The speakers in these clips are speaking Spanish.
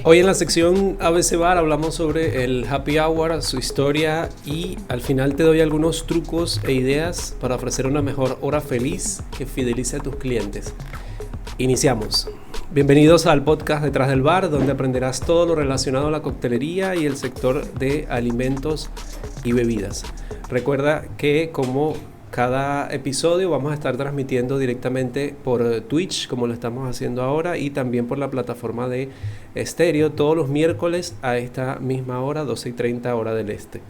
Hoy en la sección ABC Bar hablamos sobre el happy hour, su historia y al final te doy algunos trucos e ideas para ofrecer una mejor hora feliz que fidelice a tus clientes. Iniciamos. Bienvenidos al podcast Detrás del Bar, donde aprenderás todo lo relacionado a la coctelería y el sector de alimentos y bebidas. Recuerda que como cada episodio vamos a estar transmitiendo directamente por Twitch, como lo estamos haciendo ahora, y también por la plataforma de estéreo todos los miércoles a esta misma hora, 12:30 hora del este.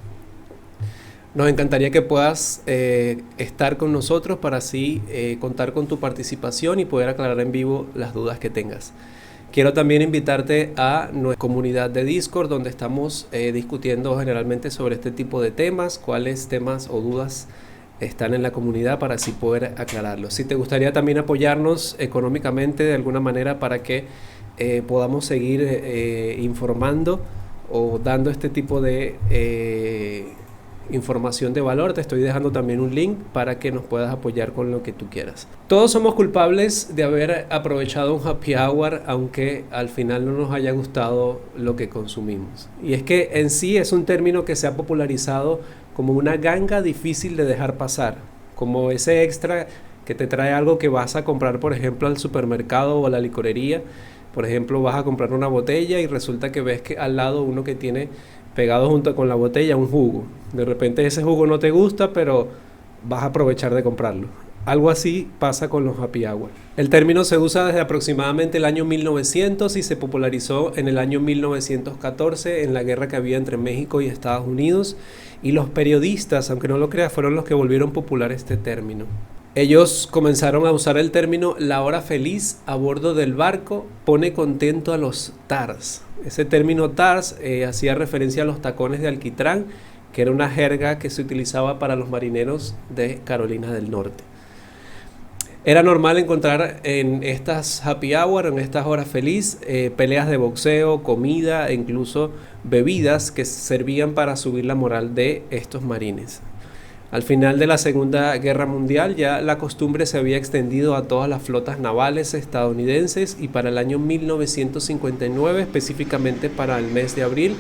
Nos encantaría que puedas estar con nosotros para así contar con tu participación y poder aclarar en vivo las dudas que tengas. Quiero también invitarte a nuestra comunidad de Discord, donde estamos discutiendo generalmente sobre este tipo de temas, cuáles temas o dudas están en la comunidad para así poder aclararlos. Si te gustaría también apoyarnos económicamente de alguna manera para que podamos seguir informando o dando este tipo de información de valor, te estoy dejando también un link para que nos puedas apoyar con lo que tú quieras. Todos somos culpables de haber aprovechado un happy hour, aunque al final no nos haya gustado lo que consumimos. Y es que en sí es un término que se ha popularizado como una ganga difícil de dejar pasar, como ese extra que te trae algo que vas a comprar, por ejemplo, al supermercado o a la licorería. Por ejemplo, vas a comprar una botella y resulta que ves que al lado uno que tiene pegado junto con la botella un jugo. De repente ese jugo no te gusta, pero vas a aprovechar de comprarlo. Algo así pasa con los happy hour. El término se usa desde aproximadamente el año 1900 y se popularizó en el año 1914 en la guerra que había entre México y Estados Unidos, y los periodistas, aunque no lo creas, fueron los que volvieron popular este término. Ellos comenzaron a usar el término "la hora feliz a bordo del barco pone contento a los TARS". Ese término TARS hacía referencia a los tacones de alquitrán, que era una jerga que se utilizaba para los marineros de Carolina del Norte. Era normal encontrar en estas happy hour, en estas horas feliz, peleas de boxeo, comida e incluso bebidas que servían para subir la moral de estos marines. Al final de la Segunda Guerra Mundial ya la costumbre se había extendido a todas las flotas navales estadounidenses, y para el año 1959, específicamente para el mes de abril,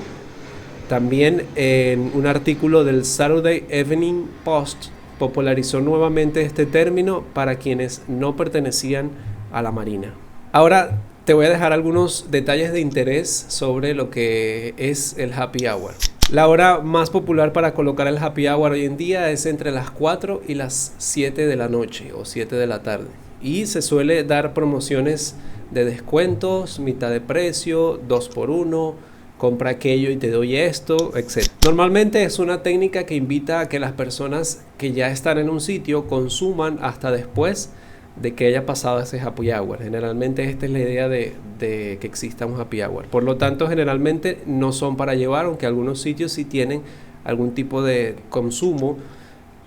también en un artículo del Saturday Evening Post popularizó nuevamente este término para quienes no pertenecían a la Marina. Ahora te voy a dejar algunos detalles de interés sobre lo que es el happy hour. La hora más popular para colocar el happy hour hoy en día es entre las 4 y las 7 de la noche o 7 de la tarde. Y se suele dar promociones de descuentos, mitad de precio, 2x1, compra aquello y te doy esto, etc. Normalmente es una técnica que invita a que las personas que ya están en un sitio consuman hasta después de que haya pasado ese happy hour. Generalmente esta es la idea de que exista un happy hour. Por lo tanto, generalmente no son para llevar, aunque algunos sitios sí tienen algún tipo de consumo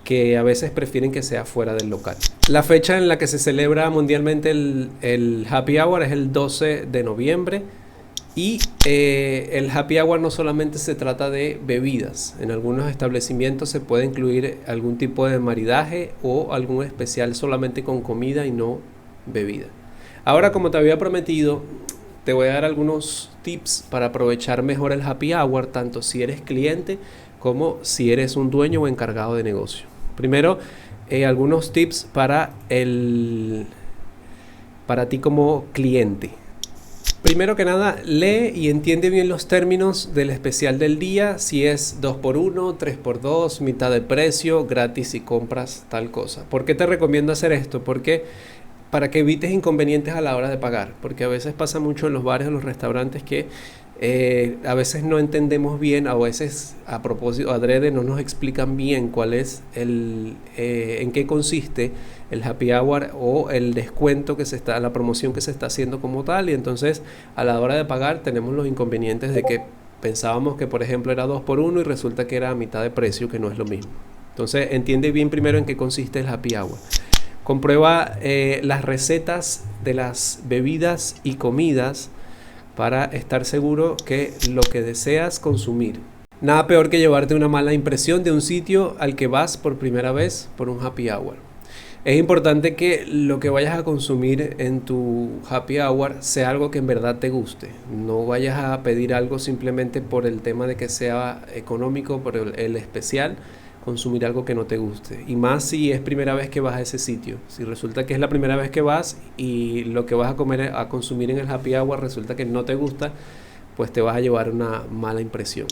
que a veces prefieren que sea fuera del local. La fecha en la que se celebra mundialmente el happy hour es el 12 de noviembre. Y el happy hour no solamente se trata de bebidas. En algunos establecimientos se puede incluir algún tipo de maridaje o algún especial solamente con comida y no bebida. Ahora, como te había prometido, te voy a dar algunos tips para aprovechar mejor el happy hour, tanto si eres cliente como si eres un dueño o encargado de negocio. Primero, algunos tips para ti como cliente. Primero que nada, lee y entiende bien los términos del especial del día, si es 2x1, 3x2, mitad de precio, gratis si compras tal cosa. ¿Por qué te recomiendo hacer esto? Porque para que evites inconvenientes a la hora de pagar, porque a veces pasa mucho en los bares o los restaurantes que a veces no entendemos bien, a veces a propósito, adrede, no nos explican bien cuál es en qué consiste el happy hour o el descuento la promoción que se está haciendo como tal, y entonces a la hora de pagar tenemos los inconvenientes de que pensábamos que por ejemplo era 2x1 y resulta que era a mitad de precio, que no es lo mismo. Entonces entiende bien primero en qué consiste el happy hour. Comprueba las recetas de las bebidas y comidas para estar seguro que lo que deseas consumir. Nada peor que llevarte una mala impresión de un sitio al que vas por primera vez por un happy hour. Es importante que lo que vayas a consumir en tu happy hour sea algo que en verdad te guste. No vayas a pedir algo simplemente por el tema de que sea económico, por el especial, consumir algo que no te guste. Y más si es primera vez que vas a ese sitio. Si resulta que es la primera vez que vas y lo que vas a comer, a consumir en el happy hour resulta que no te gusta, pues te vas a llevar una mala impresión.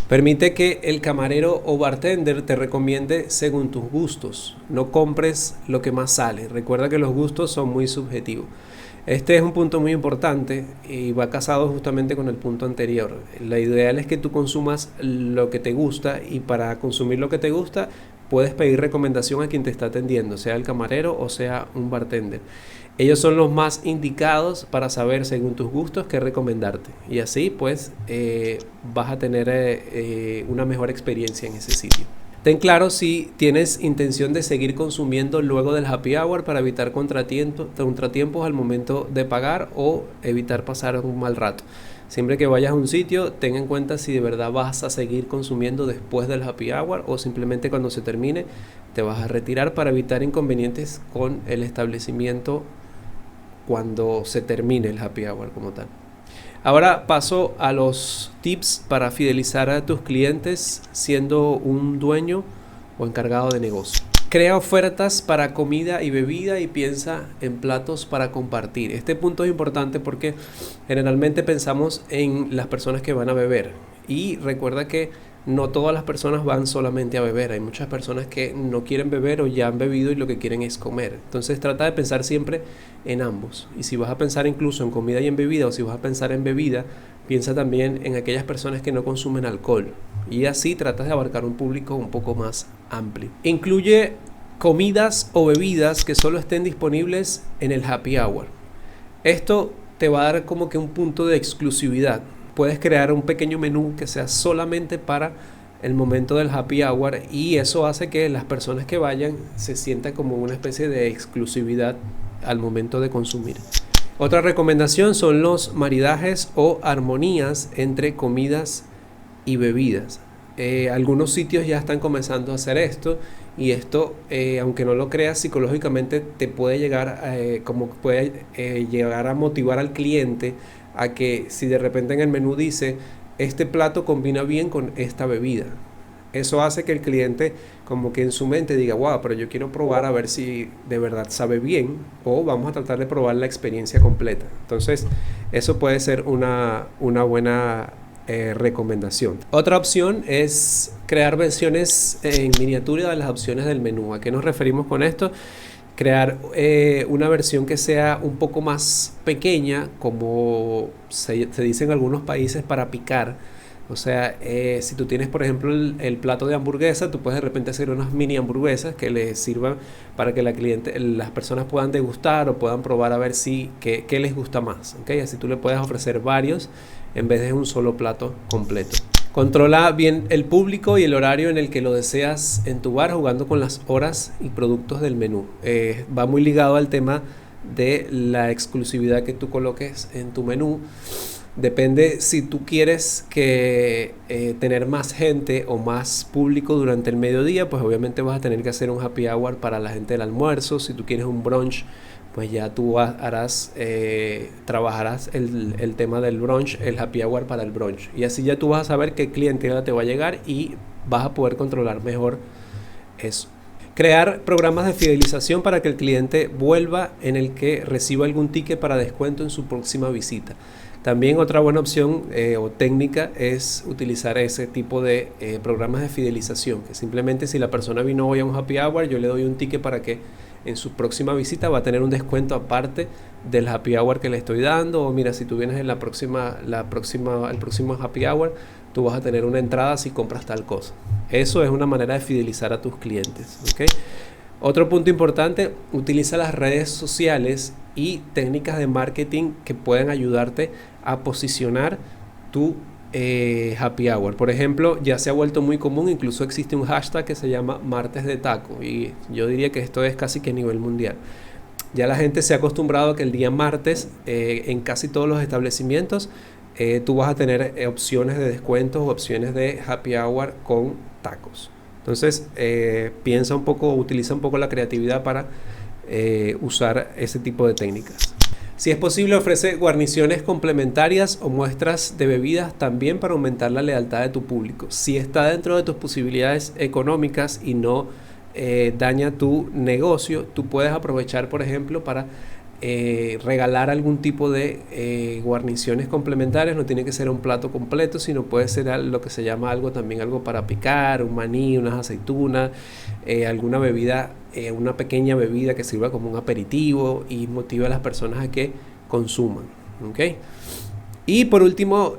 Permite que el camarero o bartender te recomiende según tus gustos. No compres lo que más sale. Recuerda que los gustos son muy subjetivos. Este es un punto muy importante y va casado justamente con el punto anterior. La ideal es que tú consumas lo que te gusta, y para consumir lo que te gusta puedes pedir recomendación a quien te está atendiendo, sea el camarero o sea un bartender. Ellos son los más indicados para saber según tus gustos qué recomendarte, y así pues vas a tener una mejor experiencia en ese sitio. Ten claro si tienes intención de seguir consumiendo luego del happy hour para evitar contratiempos al momento de pagar o evitar pasar un mal rato. Siempre que vayas a un sitio, ten en cuenta si de verdad vas a seguir consumiendo después del happy hour o simplemente cuando se termine te vas a retirar para evitar inconvenientes con el establecimiento cuando se termine el happy hour como tal. Ahora paso a los tips para fidelizar a tus clientes siendo un dueño o encargado de negocio. Crea ofertas para comida y bebida y piensa en platos para compartir. Este punto es importante porque generalmente pensamos en las personas que van a beber. Y recuerda que no todas las personas van solamente a beber. Hay muchas personas que no quieren beber o ya han bebido y lo que quieren es comer. Entonces trata de pensar siempre en ambos. Y si vas a pensar incluso en comida y en bebida, o si vas a pensar en bebida, piensa también en aquellas personas que no consumen alcohol. Y así tratas de abarcar un público un poco más amplio. Incluye comidas o bebidas que solo estén disponibles en el happy hour. Esto te va a dar como que un punto de exclusividad. Puedes crear un pequeño menú que sea solamente para el momento del happy hour, y eso hace que las personas que vayan se sientan como una especie de exclusividad al momento de consumir. Otra recomendación son los maridajes o armonías entre comidas y bebidas. Algunos sitios ya están comenzando a hacer esto, y esto, aunque no lo creas, psicológicamente te puede llegar llegar a motivar al cliente a que si de repente en el menú dice este plato combina bien con esta bebida, eso hace que el cliente como que en su mente diga wow, pero yo quiero probar a ver si de verdad sabe bien, o vamos a tratar de probar la experiencia completa. Entonces eso puede ser una buena recomendación. Otra opción es crear versiones en miniatura de las opciones del menú. ¿A qué nos referimos con esto? Crear una versión que sea un poco más pequeña, como se dice en algunos países, para picar. O sea, si tú tienes por ejemplo el plato de hamburguesa, tú puedes de repente hacer unas mini hamburguesas que les sirvan para que las personas puedan degustar o puedan probar a ver qué les gusta más, ¿okay? Así tú le puedes ofrecer varios en vez de un solo plato completo. Controla bien el público y el horario en el que lo deseas en tu bar, jugando con las horas y productos del menú. Va muy ligado al tema de la exclusividad que tú coloques en tu menú. Depende si tú quieres tener más gente o más público durante el mediodía, pues obviamente vas a tener que hacer un happy hour para la gente del almuerzo. Si tú quieres un brunch, pues ya tú trabajarás el tema del brunch, el happy hour para el brunch. Y así ya tú vas a saber qué clientela te va a llegar y vas a poder controlar mejor eso. Crear programas de fidelización para que el cliente vuelva, en el que reciba algún ticket para descuento en su próxima visita. También otra buena opción o técnica es utilizar ese tipo de programas de fidelización, que simplemente si la persona vino hoy a un happy hour, yo le doy un ticket para que en su próxima visita va a tener un descuento aparte del happy hour que le estoy dando. O mira, si tú vienes en el próximo happy hour, tú vas a tener una entrada si compras tal cosa. Eso es una manera de fidelizar a tus clientes, ¿okay? Otro punto importante, utiliza las redes sociales y técnicas de marketing que pueden ayudarte a posicionar tu happy hour. Por ejemplo, ya se ha vuelto muy común, incluso existe un hashtag que se llama martes de taco, y yo diría que esto es casi que a nivel mundial. Ya la gente se ha acostumbrado a que el día martes en casi todos los establecimientos tú vas a tener opciones de descuentos o opciones de happy hour con tacos. Entonces, piensa un poco, utiliza un poco la creatividad para usar ese tipo de técnicas. Si es posible, ofrece guarniciones complementarias o muestras de bebidas también para aumentar la lealtad de tu público. Si está dentro de tus posibilidades económicas y no daña tu negocio, tú puedes aprovechar, por ejemplo, para regalar algún tipo de guarniciones complementarias. No tiene que ser un plato completo, sino puede ser lo que se llama algo para picar, un maní, unas aceitunas, alguna bebida, una pequeña bebida que sirva como un aperitivo y motive a las personas a que consuman, ¿ok? Y por último,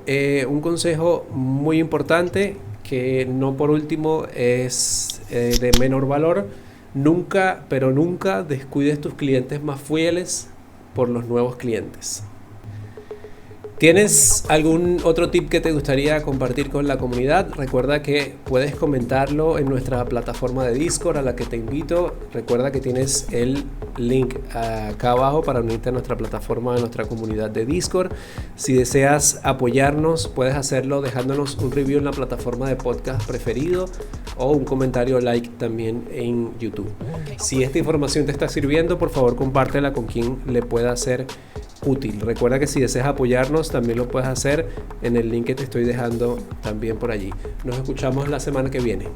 un consejo muy importante, que no por último es de menor valor: nunca, pero nunca descuides tus clientes más fieles por los nuevos clientes. ¿Tienes algún otro tip que te gustaría compartir con la comunidad? Recuerda que puedes comentarlo en nuestra plataforma de Discord, a la que te invito. Recuerda que tienes el link acá abajo para unirte a nuestra plataforma, a nuestra comunidad de Discord. Si deseas apoyarnos, puedes hacerlo dejándonos un review en la plataforma de podcast preferido o un comentario like también en YouTube. Si esta información te está sirviendo, por favor compártela con quien le pueda ser útil. Recuerda que si deseas apoyarnos, también lo puedes hacer en el link que te estoy dejando también por allí. Nos escuchamos la semana que viene.